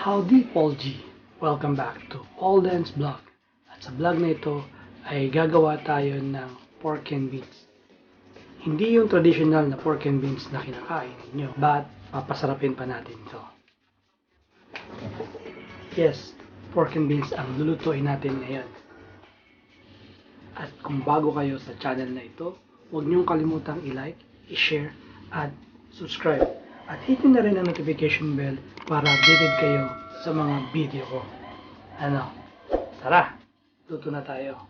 Howdy Paul G! Welcome back to Paul Dance Vlog. At sa vlog na ito ay gagawa tayo ng pork and beans. Hindi yung traditional na pork and beans na kinakain ninyo, but papasarapin pa natin ito. Yes, pork and beans ang lulutuin natin ngayon. At kung bago kayo sa channel na ito, huwag niyong kalimutang i-like, i-share, at subscribe. At hit nyo na rin ang notification bell para updated kayo sa mga video ko. Tara, luto na tayo.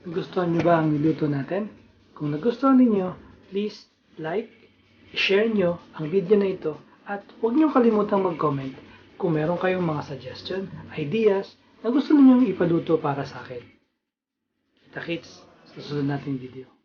Nagustuhan nyo ba ang niluto natin? Kung nagustuhan ninyo, please like, share nyo ang video na ito at huwag nyo kalimutang mag-comment kung meron kayong mga suggestion, ideas na gusto ninyong ipaluto para sa akin. Kita-kits sa susunod nating video.